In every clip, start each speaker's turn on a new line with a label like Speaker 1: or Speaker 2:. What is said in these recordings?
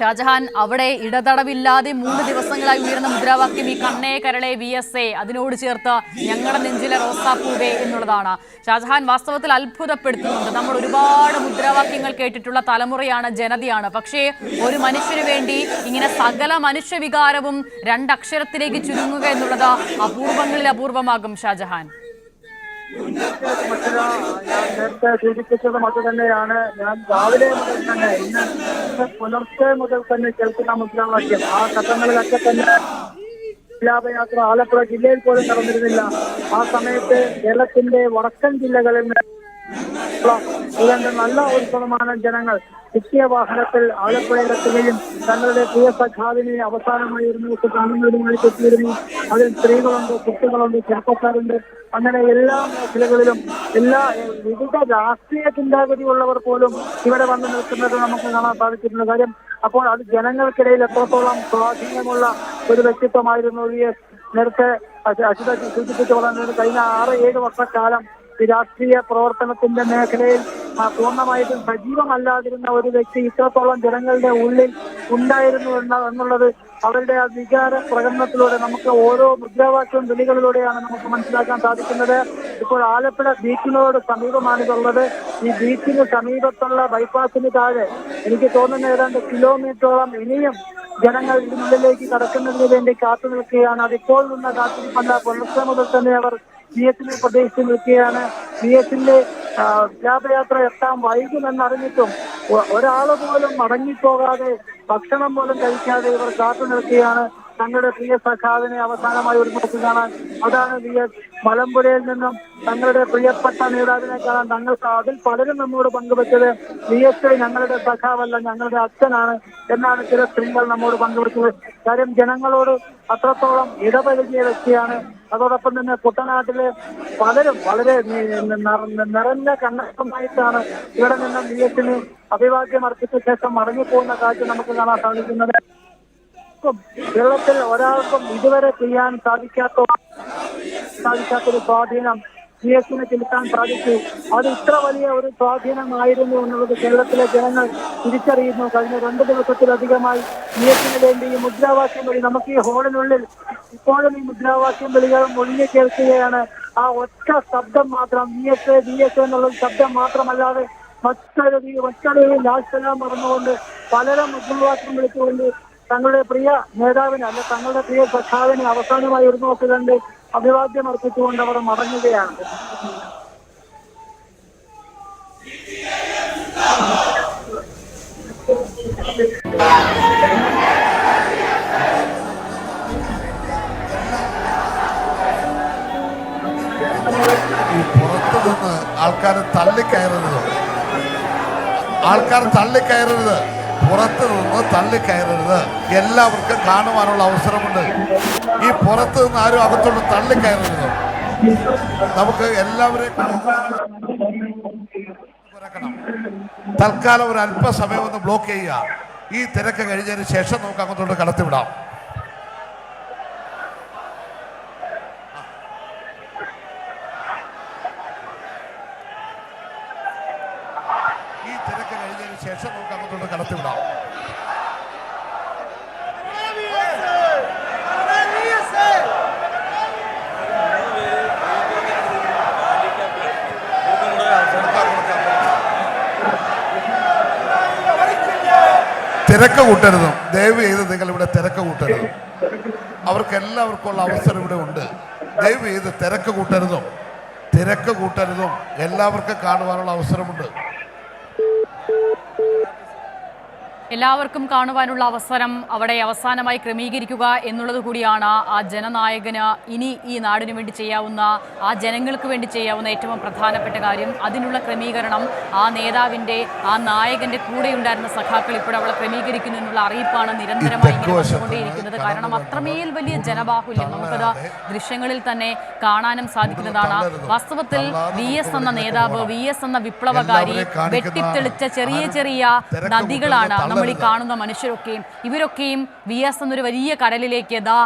Speaker 1: ഷാജഹാൻ, അവിടെ ഇടതടവില്ലാതെ 3 ദിവസങ്ങളായി ഉയർന്ന മുദ്രാവാക്യം ഈ കണ്ണേ കരളെ VSA, അതിനോട് ചേർത്ത് ഞങ്ങളുടെ നെഞ്ചിലെ റോസാപ്പൂവേ എന്നുള്ളതാണ്. ഷാജഹാൻ, വാസ്തവത്തിൽ അത്ഭുതപ്പെടുത്തുന്നുണ്ട്. നമ്മൾ ഒരുപാട് മുദ്രാവാക്യങ്ങൾ കേട്ടിട്ടുള്ള തലമുറയാണ്, ജനതയാണ്. പക്ഷേ ഒരു മനുഷ്യന് വേണ്ടി ഇങ്ങനെ സകല മനുഷ്യവികാരവും 2 അക്ഷരത്തിലേക്ക് ചുരുങ്ങുക എന്നുള്ളത് അപൂർവങ്ങളിൽ അപൂർവമാകും. ഷാജഹാൻ,
Speaker 2: ഞാൻ നേരത്തെ സൂചിപ്പിച്ചതും അത് തന്നെയാണ്. ഞാൻ രാവിലെ മുതൽ തന്നെ ഇന്ന് പുലർച്ചെ മുതൽ തന്നെ കേൾക്കുന്ന മുദ്രാവാക്യം. ആ ഘട്ടങ്ങളിലൊക്കെ തന്നെ വിലാപയാത്ര ആലപ്പുഴ ജില്ലയിൽ പോലും നടന്നിരുന്നില്ല. ആ സമയത്ത് കേരളത്തിന്റെ വടക്കൻ ജില്ലകളിൽ നല്ല ഒരു ശതമാനം ജനങ്ങൾ കിട്ടിയ വാഹനത്തിൽ ആലപ്പുഴയിലെത്തുകയും തങ്ങളുടെ പ്രിയ സഖാവിനെ അവസാനമായി ഒരു ദിവസം കാണുന്നതിനുമായി എത്തിയിരുന്നു. അതിൽ സ്ത്രീകളുണ്ട്, കുട്ടികളുണ്ട്, ചെറുപ്പക്കാരുണ്ട്. അങ്ങനെ എല്ലാ മേഖലകളിലും വിവിധ രാഷ്ട്രീയ ചിന്താഗതിയുള്ളവർ പോലും ഇവിടെ വന്ന് നിൽക്കുന്നത് നമുക്ക് കാണാൻ സാധിച്ചിട്ടുണ്ട്. കാര്യം അപ്പോൾ അത് ജനങ്ങൾക്കിടയിൽ എത്രത്തോളം സ്വാധീനമുള്ള ഒരു വ്യക്തിത്വമായിരുന്നു VS. നേരത്തെ അജിത സൂചിപ്പിച്ചു പറഞ്ഞത് കഴിഞ്ഞ 6-7 വർഷക്കാലം രാഷ്ട്രീയ പ്രവർത്തനത്തിന്റെ മേഖലയിൽ പൂർണ്ണമായിട്ടും സജീവമല്ലാതിരുന്ന ഒരു വ്യക്തി ഇത്രത്തോളം ജനങ്ങളുടെ ഉള്ളിൽ ഉണ്ടായിരുന്നു എന്നുള്ളത് അവരുടെ ആ വികാര പ്രകടനത്തിലൂടെ നമുക്ക് ഓരോ മുദ്രാവാക്യവും വിളികളിലൂടെയാണ് നമുക്ക് മനസ്സിലാക്കാൻ സാധിക്കുന്നത്. ഇപ്പോൾ ആലപ്പുഴ ബീച്ചിനോട് സമീപമാണിതുള്ളത്. ഈ ബീച്ചിന് സമീപത്തുള്ള ബൈപ്പാസിന് താഴെ എനിക്ക് തോന്നുന്ന ഏതാണ്ട് കിലോമീറ്ററോളം ഇനിയും ജനങ്ങൾ ഇതിനുള്ളിലേക്ക് കടക്കുന്നതിന് വേണ്ടി കാത്തു നിൽക്കുകയാണ്. അതിപ്പോൾ നിന്ന കാത്തിരിപ്പല്ല, പുലർച്ചെ മുതൽ തന്നെ അവർ VSനെ പ്രതീക്ഷിച്ച് നിൽക്കുകയാണ്. VSന്റെ വിലാപയാത്ര എത്താൻ വൈകുമെന്നറിഞ്ഞിട്ടും ഒരാൾ പോലും മടങ്ങിപ്പോകാതെ, ഭക്ഷണം പോലും കഴിക്കാതെ ഇവർ കാത്തു നിൽക്കുകയാണ് തങ്ങളുടെ പ്രിയ സഖാവിനെ അവസാനമായി ഒരു നോക്കി കാണാൻ. അതാണ് VS. മലമ്പുഴയിൽ നിന്നും തങ്ങളുടെ പ്രിയപ്പെട്ട നേതാവിനെ കാണാൻ തങ്ങൾക്ക് അതിൽ പലരും നമ്മോട് പങ്കുവച്ചത് VS ഞങ്ങളുടെ സഖാവല്ല, ഞങ്ങളുടെ അച്ഛനാണ് എന്നാണ് ചില സ്ത്രീകൾ നമ്മോട് പങ്കുവച്ചത്. കാര്യം ജനങ്ങളോട് അത്രത്തോളം ഇടപഴകിയ വ്യക്തിയാണ്. അതോടൊപ്പം തന്നെ കുട്ടനാട്ടിലെ പലരും വളരെ നിറഞ്ഞ കണ്ണമായിട്ടാണ് ഇവിടെ നിന്നും VSന് അഭിവാദ്യം അർപ്പിച്ച ശേഷം മടങ്ങിപ്പോകുന്ന കാഴ്ച നമുക്ക് കാണാൻ സാധിക്കുന്നത്. കേരളത്തിൽ ഒരാൾക്കും ഇതുവരെ ചെയ്യാൻ സാധിക്കാത്തൊരു സ്വാധീനം VSന് ചെലുത്താൻ സാധിച്ചു. അത് ഇത്ര വലിയ ഒരു സ്വാധീനമായിരുന്നു എന്നുള്ളത് കേരളത്തിലെ ജനങ്ങൾ തിരിച്ചറിയുന്നു. കഴിഞ്ഞ 2 ദിവസത്തിലധികമായി VSന് വേണ്ടി ഈ മുദ്രാവാക്യം വിളി നമുക്ക് ഈ ഹോളിനുള്ളിൽ ഇപ്പോഴും ഈ മുദ്രാവാക്യം വിളികൾ ഒഴിഞ്ഞു കേൾക്കുകയാണ്. ആ ഒറ്റ ശബ്ദം മാത്രം, VS എന്നുള്ള ശബ്ദം മാത്രമല്ലാതെ മറ്റൊരു ലാസ്റ്റ് മറന്നുകൊണ്ട് പലരും മുദ്രാവാക്യം വിളിച്ചുകൊണ്ട് തങ്ങളുടെ പ്രിയ നേതാവിനെ അല്ല തങ്ങളുടെ പ്രിയ സഖാവിനെ അവസാനമായി ഒരു നോക്ക് കണ്ട് അഭിവാദ്യം അർപ്പിച്ചുകൊണ്ട് അവർ മടങ്ങുകയാണ്.
Speaker 3: ഈ പുറത്തു നിന്ന് ആൾക്കാർ തള്ളിക്കയറരുത്, പുറത്തു നിന്ന് തള്ളിക്കയറരുത്. എല്ലാവർക്കും കാണുവാനുള്ള അവസരമുണ്ട്. ഈ പുറത്തു നിന്ന് ആരും അകത്തോട്ട് തള്ളിക്കയറരുത്. നമുക്ക് എല്ലാവരെയും തൽക്കാലം ഒരു അല്പസമയം ഒന്ന് ബ്ലോക്ക് ചെയ്യുക. ഈ തിരക്ക് കഴിഞ്ഞതിന് ശേഷം നമുക്ക് അങ്ങോട്ട് കടത്തിവിടാം. ശേഷം നമുക്ക് അങ്ങോട്ട് കടത്തിവിടാം. തിരക്ക് കൂട്ടരുതും, ദയവ് ചെയ്ത് നിങ്ങൾ ഇവിടെ തിരക്ക് കൂട്ടരുതും. അവർക്ക് എല്ലാവർക്കും ഉള്ള അവസരം ഇവിടെ ഉണ്ട്. ദയവ് ചെയ്ത് തിരക്ക് കൂട്ടരുതും, എല്ലാവർക്കും കാണുവാനുള്ള അവസരമുണ്ട്.
Speaker 1: എല്ലാവർക്കും കാണുവാനുള്ള അവസരം അവിടെ അവസാനമായി ക്രമീകരിക്കുക എന്നുള്ളത് കൂടിയാണ് ആ ജനനായകന് ഇനി ഈ നാടിനു വേണ്ടി ചെയ്യാവുന്ന, ആ ജനങ്ങൾക്ക് വേണ്ടി ചെയ്യാവുന്ന ഏറ്റവും പ്രധാനപ്പെട്ട കാര്യം. അതിനുള്ള ക്രമീകരണം ആ നേതാവിൻ്റെ, ആ നായകൻ്റെ കൂടെ ഉണ്ടായിരുന്ന സഖാക്കൾ ഇപ്പോൾ അവളെ ക്രമീകരിക്കുന്നു എന്നുള്ള അറിയിപ്പാണ് നിരന്തരമായി ഇങ്ങനെ വന്നുകൊണ്ടേയിരിക്കുന്നത്. കാരണം അത്രമേൽ വലിയ ജനബാഹുല്യം നമുക്കത് ദൃശ്യങ്ങളിൽ തന്നെ കാണാനും സാധിക്കുന്നതാണ്. വാസ്തവത്തിൽ VS എന്ന നേതാവ്, VS എന്ന വിപ്ലവകാരി വെട്ടിത്തെളിച്ച ചെറിയ ചെറിയ നദികളാണ് നമ്മൾ ഈ കാണുന്ന മനുഷ്യരൊക്കെയും ഇവരൊക്കെയും VS എന്നൊരു വലിയ കടലിലേക്ക്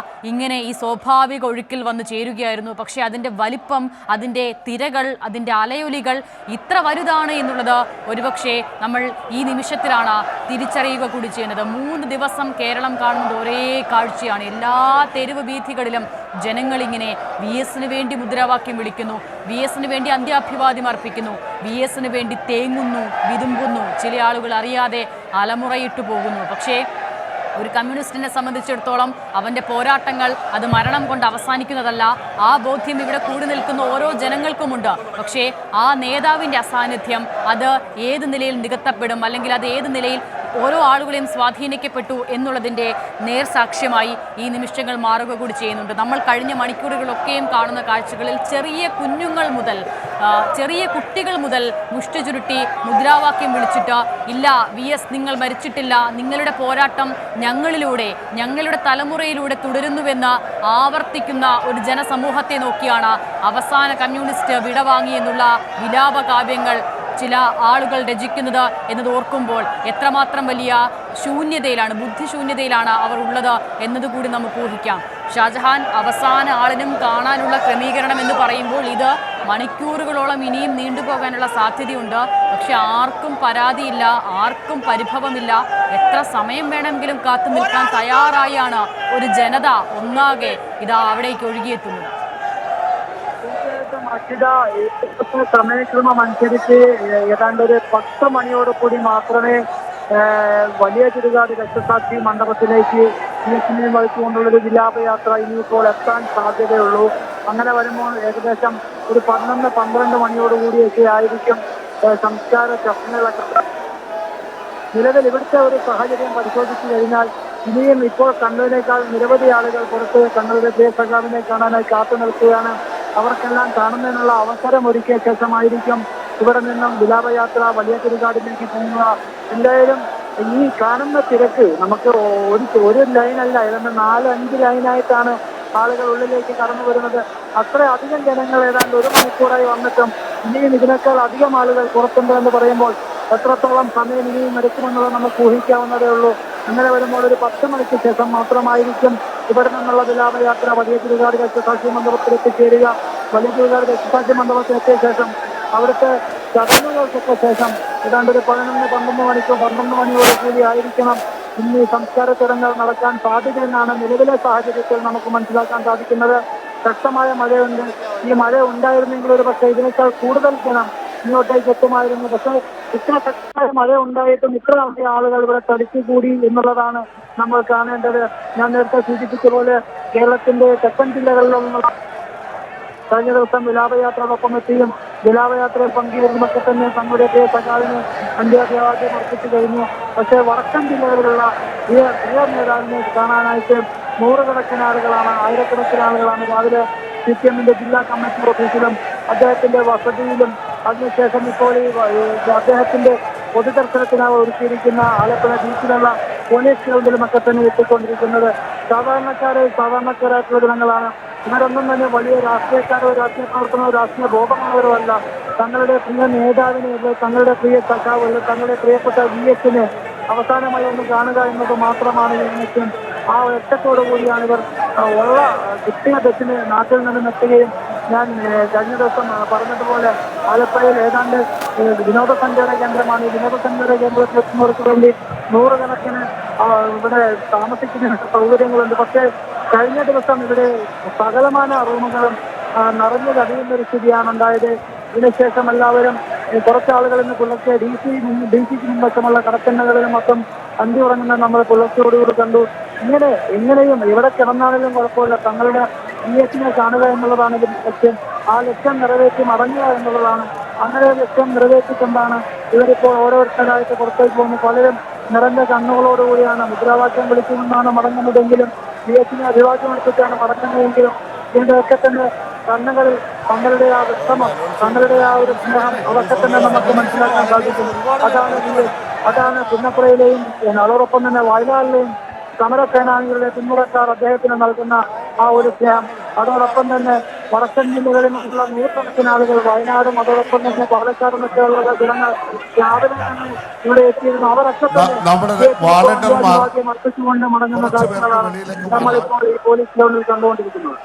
Speaker 1: ഇങ്ങനെ ഈ സ്വാഭാവിക ഒഴുക്കിൽ വന്ന് ചേരുകയായിരുന്നു. പക്ഷേ അതിൻ്റെ വലിപ്പം, അതിൻ്റെ തിരകൾ, അതിൻ്റെ അലയൊലികൾ ഇത്ര വലുതാണ് എന്നുള്ളത് ഒരുപക്ഷെ നമ്മൾ ഈ നിമിഷത്തിലാണ് തിരിച്ചറിയുക കൂടി ചെയ്യുന്നത്. 3 ദിവസം കേരളം കാണുന്നത് ഒരേ കാഴ്ചയാണ്. എല്ലാ തെരുവ് വീഥികളിലും ജനങ്ങളിങ്ങനെ VSന് വേണ്ടി മുദ്രാവാക്യം വിളിക്കുന്നു, VSന് വേണ്ടി അന്ത്യാഭിവാദ്യം അർപ്പിക്കുന്നു, VSന് വേണ്ടി തേങ്ങുന്നു, വിതുമ്പുന്നു, ചില ആളുകൾ അറിയാതെ അലമുറയിട്ടു പോകുന്നു. പക്ഷേ ഒരു കമ്മ്യൂണിസ്റ്റിനെ സംബന്ധിച്ചിടത്തോളം അവൻ്റെ പോരാട്ടങ്ങൾ അത് മരണം കൊണ്ട് അവസാനിക്കുന്നതല്ല. ആ ബോധ്യം ഇവിടെ കൂടി നിൽക്കുന്ന ഓരോ ജനങ്ങൾക്കുമുണ്ട്. പക്ഷേ ആ നേതാവിൻ്റെ അസാന്നിധ്യം അത് ഏത് നിലയിൽ നികത്തപ്പെടും, അല്ലെങ്കിൽ അത് ഏത് നിലയിൽ ഓരോ ആളുകളെയും സ്വാധീനിക്കപ്പെട്ടു എന്നുള്ളതിൻ്റെ നേർസാക്ഷ്യമായി ഈ നിമിഷങ്ങൾ മാറുക കൂടി ചെയ്യുന്നുണ്ട്. നമ്മൾ കഴിഞ്ഞ മണിക്കൂറുകളൊക്കെയും കാണുന്ന കാഴ്ചകളിൽ ചെറിയ കുഞ്ഞുങ്ങൾ മുതൽ, ചെറിയ കുട്ടികൾ മുതൽ മുഷ്ടി ചുരുട്ടി മുദ്രാവാക്യം വിളിച്ചിട്ട് ഇല്ല VS നിങ്ങൾ മരിച്ചിട്ടില്ല, നിങ്ങളുടെ പോരാട്ടം ഞങ്ങളിലൂടെ, ഞങ്ങളുടെ തലമുറയിലൂടെ തുടരുന്നുവെന്ന് ആവർത്തിക്കുന്ന ഒരു ജനസമൂഹത്തെ നോക്കിയാണ് അവസാന കമ്മ്യൂണിസ്റ്റ് വിടവാങ്ങി എന്നുള്ള വിലാപകാവ്യങ്ങൾ ചില ആളുകൾ രചിക്കുന്നത് എന്നത് ഓർക്കുമ്പോൾ എത്രമാത്രം വലിയ ശൂന്യതയിലാണ്, ബുദ്ധിശൂന്യതയിലാണ് അവർ ഉള്ളത് എന്നതുകൂടി നമുക്ക് ഊഹിക്കാം. ഷാജഹാൻ, അവസാന ആളിനും കാണാനുള്ള ക്രമീകരണം എന്ന് പറയുമ്പോൾ ഇത് മണിക്കൂറുകളോളം ഇനിയും നീണ്ടുപോകാനുള്ള സാധ്യതയുണ്ട്. പക്ഷെ ആർക്കും പരാതിയില്ല, ആർക്കും പരിഭവമില്ല. എത്ര സമയം വേണമെങ്കിലും കാത്തു നിൽക്കാൻ തയ്യാറായാണ് ഒരു ജനത ഒന്നാകെ അവിടേക്ക് ഒഴുകിയെത്തുന്നത്.
Speaker 2: സമയക്രമം അനുസരിച്ച് ഏതാണ്ട് ഒരു 10 മണിയോട് കൂടി മാത്രമേ വലിയ ചുരുകാട് രക്തസാക്ഷി മണ്ഡപത്തിലേക്ക് VSനെ വഹിച്ചുകൊണ്ടുള്ളൊരു വിലാപയാത്ര ഇനിയിപ്പോൾ എത്താൻ സാധ്യതയുള്ളൂ. അങ്ങനെ വരുമ്പോൾ ഏകദേശം ഒരു 11-12 മണിയോടുകൂടിയൊക്കെ ആയിരിക്കും സംസ്കാര ചടങ്ങുകളൊക്കെ. നിലവിൽ ഇവിടുത്തെ ഒരു സാഹചര്യം പരിശോധിച്ചു കഴിഞ്ഞാൽ ഇനിയും ഇപ്പോൾ കണ്ടതിനേക്കാൾ നിരവധി ആളുകൾ പുറത്ത് തങ്ങളുടെ പ്രിയ സഖാവിനെ കാണാനായി കാത്തു നിൽക്കുകയാണ്. അവർക്കെല്ലാം കാണുന്നതിനുള്ള അവസരം ഒരുക്കിയ ശേഷമായിരിക്കും ഇവിടെ നിന്നും വിലാപയാത്ര വലിയ ചുരുകാടിലേക്ക് പോകുക. എന്തായാലും ഈ കാണുന്ന തിരക്ക് നമുക്ക് ഒരു ലൈനല്ല, ഏതാണ്ട് 4-5 ലൈനായിട്ടാണ് ആളുകൾ ഉള്ളിലേക്ക് കടന്നു വരുന്നത്. അത്ര അധികം ജനങ്ങൾ ഏതാണ്ട് 1 മണിക്കൂറായി വന്നിട്ടും ഇനിയും ഇതിനേക്കാൾ അധികം ആളുകൾ പുറത്തുണ്ട് എന്ന് പറയുമ്പോൾ എത്രത്തോളം സമയം ഇനിയും എടുക്കുമെന്നുള്ളത് നമുക്ക് ഊഹിക്കാവുന്നതേ ഉള്ളൂ. അങ്ങനെ വരുമ്പോൾ ഒരു 10 മണിക്ക് ശേഷം മാത്രമായിരിക്കും ഇവിടെ നിന്നുള്ള വിലാപയാത്ര വലിയ ചുരുകാട് രക്തസാക്ഷി മണ്ഡപത്തിൽ എത്തിച്ചേരുക. വലിയ ചുരുകാട് രക്തസാക്ഷി മണ്ഡപത്തിൽ എത്തിയ ശേഷം അവിടുത്തെ ചടങ്ങുകൾക്കൊക്കെ ശേഷം ഏതാണ്ട് ഒരു 11 മണിയോട് കൂടി ആയിരിക്കണം ഇന്ന് ഈ സംസ്കാര ചടങ്ങുകൾ നടക്കാൻ സാധ്യതയെന്നാണ് നിലവിലെ സാഹചര്യത്തിൽ നമുക്ക് മനസ്സിലാക്കാൻ സാധിക്കുന്നത്. ശക്തമായ മഴയുണ്ട്. ഈ മഴ ഉണ്ടായിരുന്നെങ്കിൽ ഒരു പക്ഷേ ഇതിനേക്കാൾ കൂടുതൽ ജനം ഇങ്ങോട്ടേക്ക് എത്തുമായിരുന്നു. പക്ഷേ ഇത്ര ശക്തമായ മഴ ഉണ്ടായിട്ടും ഇത്ര അധികം ആളുകൾ ഇവിടെ തടിച്ചുകൂടി എന്നുള്ളതാണ് നമ്മൾ കാണേണ്ടത്. ഞാൻ നേരത്തെ സൂചിപ്പിച്ച പോലെ കേരളത്തിന്റെ തെക്കൻ ജില്ലകളിലുള്ള കഴിഞ്ഞ ദിവസം വിലാപയാത്രയോടൊപ്പം എത്തിയും വിലാപയാത്രയിൽ പങ്കുചേരുന്നതൊക്കെ തന്നെ തങ്ങളുടെ പ്രിയ സഖാവിന് അന്ത്യാഭിവാദ്യം അർപ്പിച്ചു കഴിഞ്ഞു. പക്ഷേ വടക്കൻ ജില്ലകളിലുള്ള പ്രിയ നേതാവിനെ കാണാനായിട്ട് നൂറുകണക്കിന് ആളുകളാണ്, ആയിരക്കണക്കിന് ആളുകളാണ് രാവിലെ CPMന്റെ ജില്ലാ കമ്മിറ്റി ഓഫീസിലും അദ്ദേഹത്തിന്റെ വസതിയിലും അതിനുശേഷം ഇപ്പോൾ അദ്ദേഹത്തിന്റെ പൊതുദർശനത്തിനായി ഒരുക്കിയിരിക്കുന്ന ആലപ്പുഴ ബീച്ചിലുള്ള പോലീസ് ഗ്രൗണ്ടിലുമൊക്കെ തന്നെ എത്തിക്കൊണ്ടിരിക്കുന്നത്. സാധാരണക്കാരായിട്ടുള്ള ജനങ്ങളാണ്. ഇവരൊന്നും തന്നെ വലിയ രാഷ്ട്രീയക്കാരോ രാഷ്ട്രീയ പ്രവർത്തനമോ രാഷ്ട്രീയ ബോധമുള്ളവരോ അല്ല. തങ്ങളുടെ പ്രിയ നേതാവിനെ, തങ്ങളുടെ പ്രിയ സഖാവ്, തങ്ങളുടെ പ്രിയപ്പെട്ട VSനെ അവസാനമായി ഒന്ന് കാണുക എന്നത് മാത്രമാണ് ഈ ലക്ഷ്യം. ആ ഒറ്റത്തോടു കൂടിയാണ് ഇവർ ഉള്ള കിട്ടിയ ബസ്സിന് നാട്ടിൽ നിന്നും എത്തുകയും ഞാൻ കഴിഞ്ഞ ദിവസം പറഞ്ഞതുപോലെ ആലപ്പുഴയിൽ ഏതാണ്ട് വിനോദസഞ്ചാര കേന്ദ്രമാണ്. ഈ വിനോദസഞ്ചാര കേന്ദ്രത്തിൽ എത്തുന്നവർക്ക് വേണ്ടി നൂറുകണക്കിന് ഇവിടെ താമസിക്കുന്ന സൗകര്യങ്ങളുണ്ട്. പക്ഷേ കഴിഞ്ഞ ദിവസം ഇവിടെ സകലമാന റൂമുകളും നിറഞ്ഞു കവിയുന്ന ഒരു സ്ഥിതിയാണ് ഉണ്ടായത്. ഇതിനുശേഷം എല്ലാവരും കുറച്ചാളുകൾ ഇന്ന് പുലർച്ചെ DC മുമ്പക്കമുള്ള കടക്കണ്ണകളിലും മൊത്തം അന്തി ഉറങ്ങുന്ന നമ്മൾ പുലർച്ചയോടുകൂടി കണ്ടു. എങ്ങനെയും എവിടെ കിടന്നാണെങ്കിലും കുഴപ്പമില്ല, തങ്ങളുടെ VSനെ കാണുക എന്നുള്ളതാണ് ഇതിന്റെ ലക്ഷ്യം. ആ ലക്ഷ്യം നിറവേറ്റി മടങ്ങുക എന്നുള്ളതാണ്. അങ്ങനെ ലക്ഷ്യം നിറവേറ്റിക്കൊണ്ടാണ് ഇവരിപ്പോൾ ഓരോരുത്തരായിട്ട് പുറത്തേക്ക് പോകുന്നത്. പലരും നിറഞ്ഞ കണ്ണുകളോടുകൂടിയാണ് മുദ്രാവാക്യം വിളിച്ചുകൊണ്ടാണ് മടങ്ങുന്നതെങ്കിലും VSനെ അഭിവാദ്യം എടുത്തിട്ടാണ് മടങ്ങുന്നതെങ്കിലും ഇതിന്റെയൊക്കെ തന്നെ കണ്ണുകളിൽ തങ്ങളുടെ ആ വിശ്രമം, തങ്ങളുടെ ആ ഒരു സ്നേഹം അതൊക്കെ തന്നെ നമുക്ക് മനസ്സിലാക്കാൻ സാധിക്കും. അതാണ് പുന്നപ്പുറയിലെയും അതോടൊപ്പം തന്നെ വയനാട്ടിലെയും സമരസേനാനികളുടെ പിന്മുറക്കാർ അദ്ദേഹത്തിന് നൽകുന്ന ആ ഒരു സ്നേഹം. അതോടൊപ്പം തന്നെ വടക്കൻ ജില്ലകളിൽ നിന്നുള്ള നൂറുകണക്കിന് ആളുകൾ വയനാടും അതോടൊപ്പം തന്നെ പാലക്കാടും ഒക്കെയുള്ള ജനങ്ങൾ രാവിലെ തന്നെ ഇവിടെ എത്തിയിരുന്നു. അവരൊക്കെ
Speaker 3: നമ്മുടെ വാളണ്ടിയർമാർ
Speaker 2: അർപ്പിച്ചുകൊണ്ട് മടങ്ങുന്ന
Speaker 3: കുറച്ച് പേർക്ക്
Speaker 2: കാഴ്ചകളാണ്
Speaker 3: വെളിയിലേക്ക്
Speaker 2: നമ്മളിപ്പോൾ ഈ പോലീസ് ഗ്രൗണ്ടിൽ കണ്ടുകൊണ്ടിരിക്കുന്നത്.